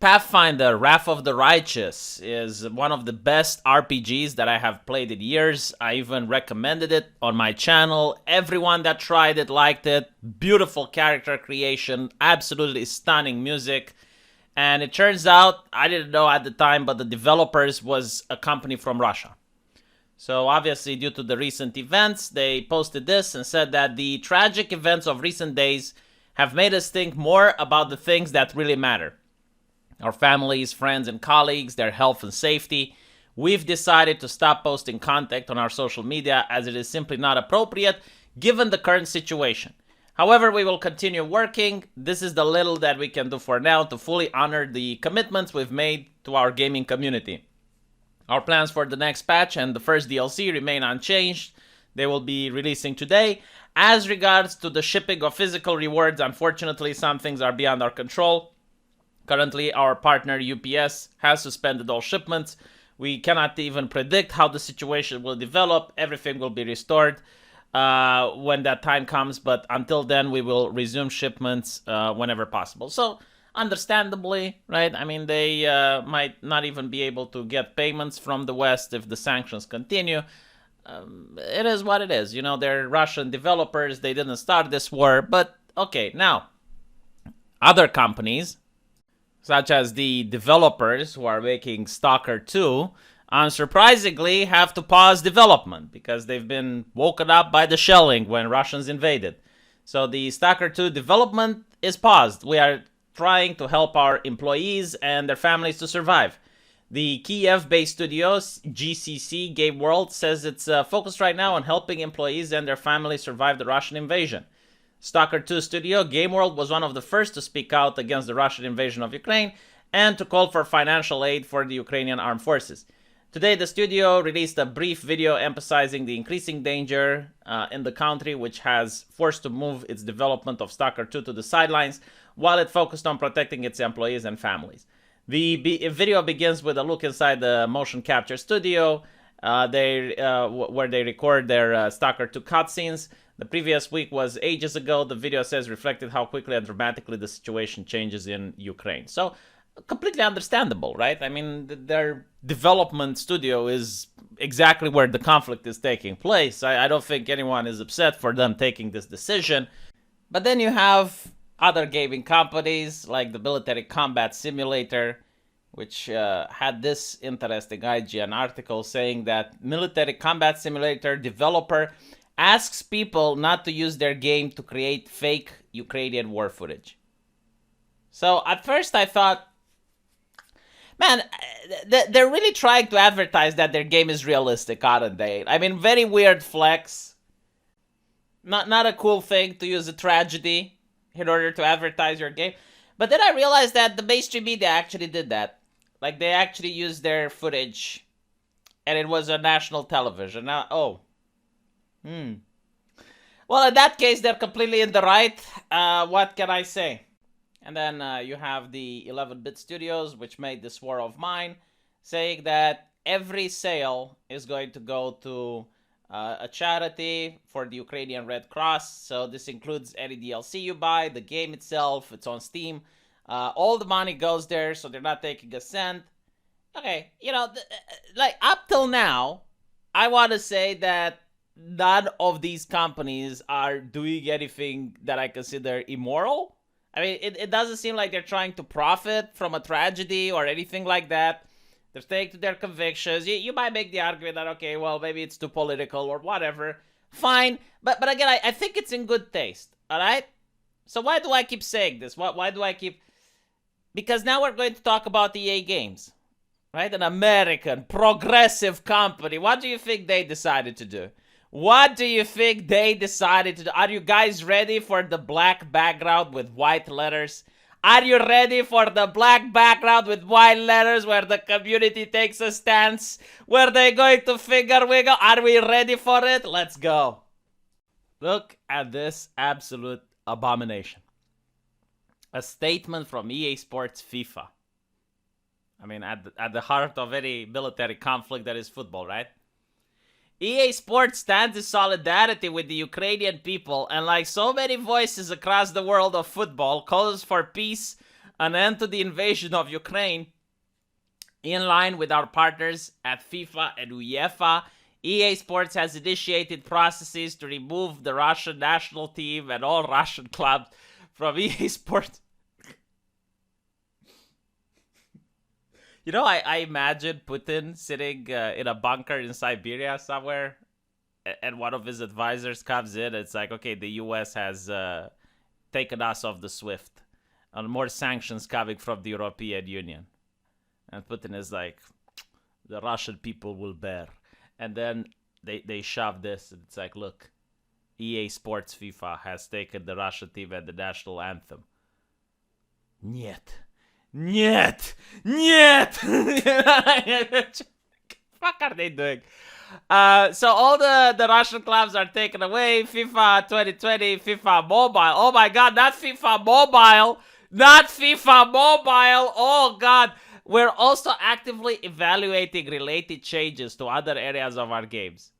Pathfinder, Wrath of the Righteous is one of the best RPGs that I have played in years. I even recommended it on my channel. Everyone that tried it liked it. Beautiful character creation, absolutely stunning music. And it turns out, I didn't know at the time, but the developers was a company from Russia. So obviously, due to the recent events, they posted this and said that the tragic events of recent days have made us think more about the things that really matter. Our families, friends, and colleagues, their health and safety. We've decided to stop posting content on our social media as it is simply not appropriate given the current situation. However, we will continue working. This is the little that we can do for now to fully honor the commitments we've made to our gaming community. Our plans for the next patch and the first DLC remain unchanged. They will be releasing today. As regards to the shipping of physical rewards, unfortunately, some things are beyond our control. Currently, our partner UPS has suspended all shipments. We cannot even predict how the situation will develop. Everything will be restored when that time comes, but until then, we will resume shipments whenever possible. So, understandably, right? I mean, they might not even be able to get payments from the West if the sanctions continue. It is what it is. You know, they're Russian developers. They didn't start this war, but okay, now, other companies, such as the developers who are making Stalker II, unsurprisingly have to pause development because they've been woken up by the shelling when Russians invaded. So the Stalker II development is paused. We are trying to help our employees and their families to survive. The Kiev-based studios, GCC Game World, says it's focused right now on helping employees and their families survive the Russian invasion. Stalker II studio, Game World, was one of the first to speak out against the Russian invasion of Ukraine and to call for financial aid for the Ukrainian armed forces. Today, the studio released a brief video emphasizing the increasing danger in the country, which has forced to move its development of Stalker II to the sidelines, while it focused on protecting its employees and families. The video begins with a look inside the motion capture studio, where they record their Stalker II cutscenes. The previous week was ages ago. The video says reflected how quickly and dramatically the situation changes in Ukraine. So, completely understandable, right? I mean, their development studio is exactly where the conflict is taking place. I don't think anyone is upset for them taking this decision. But then you have other gaming companies like the Military Combat Simulator, which had this interesting IGN article saying that Military Combat Simulator developer asks people not to use their game to create fake Ukrainian war footage. So at first I thought, man, they're really trying to advertise that their game is realistic, aren't they? I mean, very weird flex. Not a cool thing to use a tragedy in order to advertise your game. But then I realized that the mainstream media actually did that. Like, they actually used their footage, and it was on national television. Now, Well, in that case, they're completely in the right. What can I say? And then you have the 11-bit studios, which made this War of Mine, saying that every sale is going to go to a charity for the Ukrainian Red Cross. So this includes any DLC you buy, the game itself, it's on Steam. All the money goes there, so they're not taking a cent. Okay, you know, like up till now, I want to say that none of these companies are doing anything that I consider immoral. I mean, it doesn't seem like they're trying to profit from a tragedy or anything like that. They're staying to their convictions. You might make the argument that, okay, well, maybe it's too political or whatever. Fine. But again, I think it's in good taste. All right? So why do I keep saying this? Why do I keep... Because now we're going to talk about EA Games. Right? An American, progressive company. What do you think they decided to do? What do you think they decided to do? Are you guys ready for the black background with white letters? Are you ready for the black background with white letters where the community takes a stance? Where they're going to finger wiggle? Are we ready for it? Let's go. Look at this absolute abomination. A statement from EA Sports FIFA. I mean, at the heart of any military conflict that is football, right? EA Sports stands in solidarity with the Ukrainian people and, like so many voices across the world of football, calls for peace an end to the invasion of Ukraine. In line with our partners at FIFA and UEFA, EA Sports has initiated processes to remove the Russian national team and all Russian clubs from EA Sports. You know, I imagine Putin sitting in a bunker in Siberia somewhere, and one of his advisors comes in. It's like, okay, the US has taken us off the SWIFT, and more sanctions coming from the European Union. And Putin is like, the Russian people will bear. And then they shove this, and it's like, look, EA Sports FIFA has taken the Russian team and the national anthem. Niet. Niet! Niet! Fuck are they doing? So all the Russian clubs are taken away. FIFA 2020, FIFA Mobile. Oh my god, not FIFA Mobile! Not FIFA Mobile! Oh god! We're also actively evaluating related changes to other areas of our games.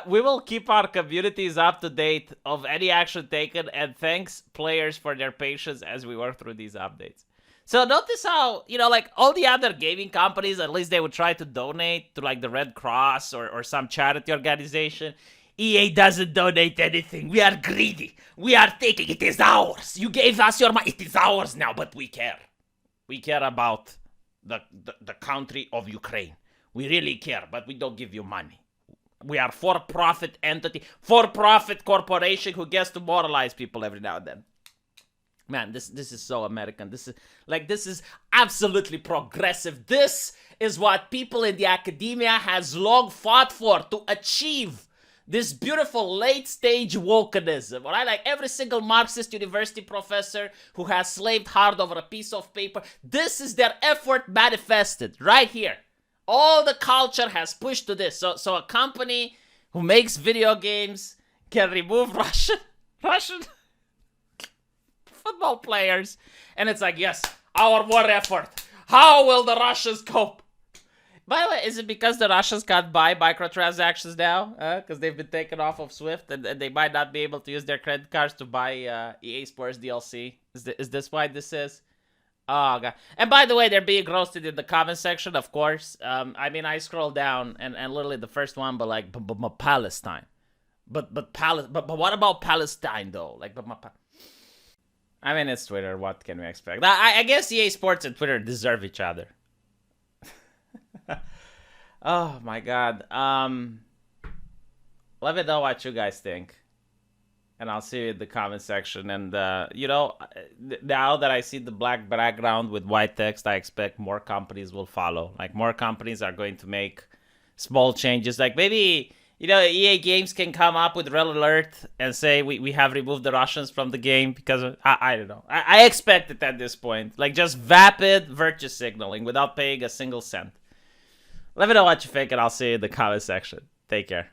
We will keep our communities up to date of any action taken, and thanks players for their patience as we work through these updates. So notice how, you know, like all the other gaming companies, at least they would try to donate to like the Red Cross or some charity organization. EA doesn't donate anything. We are greedy. We are taking it. It is ours. You gave us your money. It is ours now, but we care. We care about the country of Ukraine. We really care, but we don't give you money. We are for-profit entity, for-profit corporation who gets to moralize people every now and then. Man, this is so American. This is absolutely progressive. This is what people in the academia has long fought for, to achieve this beautiful late-stage wokeism. Right? Like every single Marxist university professor who has slaved hard over a piece of paper, this is their effort manifested right here. All the culture has pushed to this. So a company who makes video games can remove Russian football players. And it's like, yes, our war effort. How will the Russians cope? By the way, is it because the Russians can't buy microtransactions now? Because they've been taken off of SWIFT and they might not be able to use their credit cards to buy EA Sports DLC? Is this why this is? Oh, God. And by the way, they're being roasted in the comment section, of course. I mean, I scroll down and literally the first one, but like, but Palestine. But what about Palestine, though? Like, I mean, it's Twitter. What can we expect? I guess EA Sports and Twitter deserve each other. Oh, my God. Let me know what you guys think. And I'll see you in the comment section. And, you know, now that I see the black background with white text, I expect more companies will follow. Like, more companies are going to make small changes. Like, maybe, you know, EA Games can come up with Red Alert and say, we have removed the Russians from the game. Because, I don't know. I expect it at this point. Like, just vapid virtue signaling without paying a single cent. Let me know what you think, and I'll see you in the comment section. Take care.